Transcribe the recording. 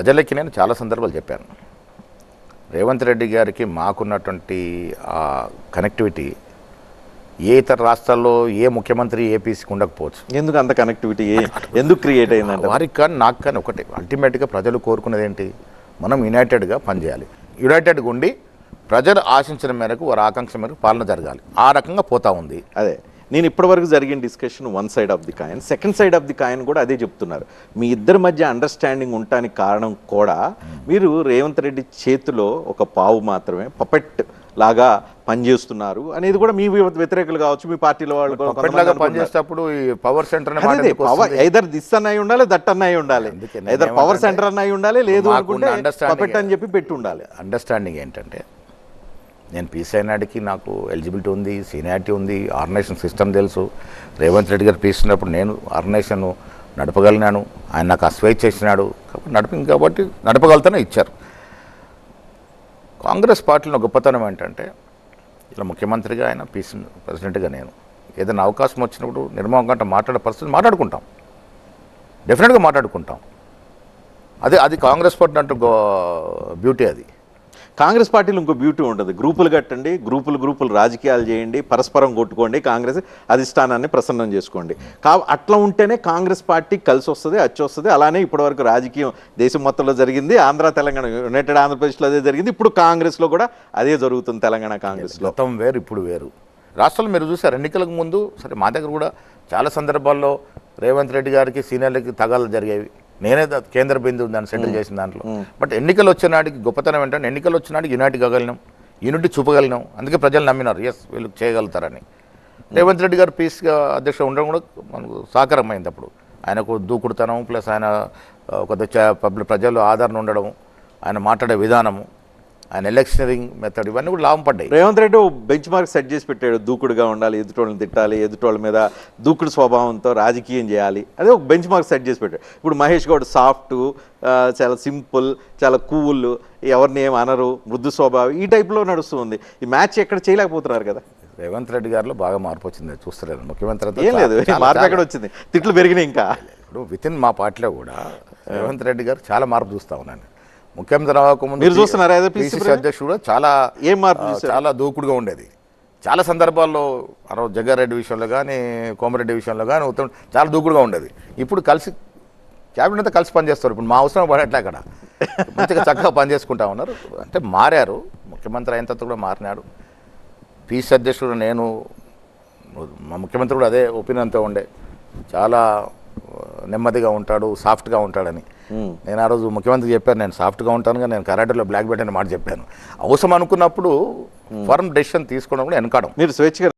ప్రజలకి నేను చాలా సందర్భాలు చెప్పాను. రేవంత్ రెడ్డి గారికి మాకున్నటువంటి కనెక్టివిటీ ఏ ఇతర రాష్ట్రాల్లో ఏ ముఖ్యమంత్రి ఏపీసీకి ఉండకపోవచ్చు. ఎందుకు అంత కనెక్టివిటీ ఎందుకు క్రియేట్ అయిందంటే వారికి కానీ నాకు కానీ ఒకటే, అల్టిమేట్గా ప్రజలు కోరుకునేది ఏంటి? మనం యునైటెడ్గా పనిచేయాలి. యునైటెడ్గా ఉండి ప్రజలు ఆశించిన మేరకు వారి ఆకాంక్ష మేరకు పాలన జరగాలి. ఆ రకంగా పోతా ఉంది. అదే నేను ఇప్పటివరకు జరిగిన discussion one side of the coin, second side of the coin కూడా అదే చెప్తున్నారు. మీ ఇద్దరి మధ్య అండర్స్టాండింగ్ ఉండటానికి కారణం కూడా మీరు రేవంత్ రెడ్డి చేతిలో ఒక పావు మాత్రమే పపెట్ లాగా పనిచేస్తున్నారు అనేది కూడా మీ వ్యతిరేకులు కావచ్చు, మీ పార్టీలో వాళ్ళు పనిచేసేటప్పుడు ఈ పవర్ సెంటర్ ఐదర్ దిస్ అన్న అయి ఉండాలి, దట్ అన్న అయి ఉండాలి, ఐదర్ పవర్ సెంటర్ అన్న అయి ఉండాలి, లేదు అనుకుంటే పపెట్ అని చెప్పి పెట్టి ఉండాలి. అండర్స్టాండింగ్ ఏంటంటే, నేను పీసీ నాడికి నాకు ఎలిజిబిలిటీ ఉంది, సీనియారిటీ ఉంది, ఆర్గనైజేషన్ సిస్టమ్ తెలుసు. రేవంత్ రెడ్డి గారు పీసినప్పుడు నేను ఆర్గనైజేషన్ నడపగలిగినాను, ఆయన నాకు అస్వేచ్ఛ ఇచ్చినాడు కాబట్టి నడపగలుగుతానే ఇచ్చారు. కాంగ్రెస్ పార్టీలో గొప్పతనం ఏంటంటే, ఇలా ముఖ్యమంత్రిగా ఆయన పీసీ ప్రెసిడెంట్గా నేను ఏదైనా అవకాశం వచ్చినప్పుడు నిర్మోహంగా మాట్లాడే పరిస్థితి మాట్లాడుకుంటాం, డెఫినెట్గా మాట్లాడుకుంటాం. అది కాంగ్రెస్ పార్టీ అంటూ బ్యూటీ. అది కాంగ్రెస్ పార్టీలో ఇంకో బ్యూటీ ఉంటుంది. గ్రూపులు కట్టండి, గ్రూపులు రాజకీయాలు చేయండి, పరస్పరం కొట్టుకోండి, కాంగ్రెస్ అధిష్టానాన్ని ప్రసన్నం చేసుకోండి. అట్లా ఉంటేనే కాంగ్రెస్ పార్టీ కలిసి వస్తుంది, అచ్చి వస్తుంది. అలానే ఇప్పటివరకు రాజకీయం దేశం మొత్తంలో జరిగింది, ఆంధ్ర తెలంగాణ యునైటెడ్ ఆంధ్రప్రదేశ్లో అదే జరిగింది, ఇప్పుడు కాంగ్రెస్లో కూడా అదే జరుగుతుంది. తెలంగాణ కాంగ్రెస్లో గతం వేరు, ఇప్పుడు వేరు. రాష్ట్రంలో మీరు చూసారు ఎన్నికలకు ముందు సరే మా దగ్గర కూడా చాలా సందర్భాల్లో రేవంత్ రెడ్డి గారికి సీనియర్లకి తగాదాలు జరిగేవి. నేనే కేంద్ర బిందువు దాన్ని సెటిల్ చేసిన దాంట్లో. బట్ ఎన్నికలు వచ్చినాడికి గొప్పతనం ఏంటంటే, ఎన్నికలు వచ్చినాడికి యూనిటీ కాగలిగినాం, యూనిటీ చూపగలిగినాం. అందుకే ప్రజలు నమ్మినారు, ఎస్ వీళ్ళు చేయగలుగుతారని. రేవంత్ రెడ్డి గారు పీస్గా అధ్యక్షుడు ఉండడం కూడా మనకు సహకారమైంది. అప్పుడు ఆయనకు దూకుడుతనం ప్లస్ ఆయన కొద్దిగా ప్రజలు ఆదరణ ఉండడం, ఆయన మాట్లాడే విధానము, ఆయన ఎలక్షనరింగ్ మెథడ్, ఇవన్నీ కూడా లాభం పడ్డాయి. Revanth Reddy bench mark set చేసి పెట్టాడు. దూకుడుగా ఉండాలి, ఎదుటోళ్ళని తిట్టాలి, ఎదుటోళ్ళ మీద దూకుడు స్వభావంతో రాజకీయం చేయాలి, అదే ఒక బెంచ్ మార్క్ సెట్ చేసి పెట్టాడు. ఇప్పుడు మహేష్ గౌడ్ సాఫ్ట్, చాలా సింపుల్, చాలా కూల్, ఎవరిని ఏం అనరు, మృదు స్వభావం, ఈ టైప్లో నడుస్తుంది. ఈ మ్యాచ్ ఎక్కడ చేయలేకపోతున్నారు కదా. రేవంత్ రెడ్డి గారిలో బాగా మార్పు వచ్చింది, చూస్తలేదు. ముఖ్యమంత్రి ఏం లేదు, మార్పు ఎక్కడ వచ్చింది, తిట్లు పెరిగినాయి. ఇంకా ఇప్పుడు వితిన్ మా పార్టీలో కూడా రేవంత్ రెడ్డి గారు చాలా మార్పు చూస్తూ ఉన్నాను. ముఖ్యమంత్రి అవ్వకముందు మీరు చూస్తున్నారా పిసిసి అధ్యక్షుడు కూడా చాలా దూకుడుగా ఉండేది. చాలా సందర్భాల్లో జగ్గారెడ్డి విషయంలో కానీ, కోమరెడ్డి విషయంలో కానీ చాలా దూకుడుగా ఉండేది. ఇప్పుడు కలిసి క్యాబినెట్ అంతా కలిసి పనిచేస్తారు. ఇప్పుడు మా అవసరం పడట్లే, అక్కడ మంచిగా చక్కగా పనిచేసుకుంటా ఉన్నారు. అంటే మారారు, ముఖ్యమంత్రి అయిన తర్వాత కూడా మారినాడు. పిసిసి అధ్యక్షుడు నేను, మా ముఖ్యమంత్రి కూడా అదే ఒపీనియన్తో ఉండే, చాలా నెమ్మదిగా ఉంటాడు, సాఫ్ట్గా ఉంటాడని. నేను ఆ రోజు ముఖ్యమంత్రికి చెప్పాను, నేను సాఫ్ట్గా ఉంటాను, నేను కరాటేలో బ్లాక్ బెల్ట్ అనే మాట చెప్పాను. అవసరం అనుకున్నప్పుడు ఫర్మ్ డెసిషన్ తీసుకోవడం కూడా వెనకాడం. మీరు స్వేచ్ఛగా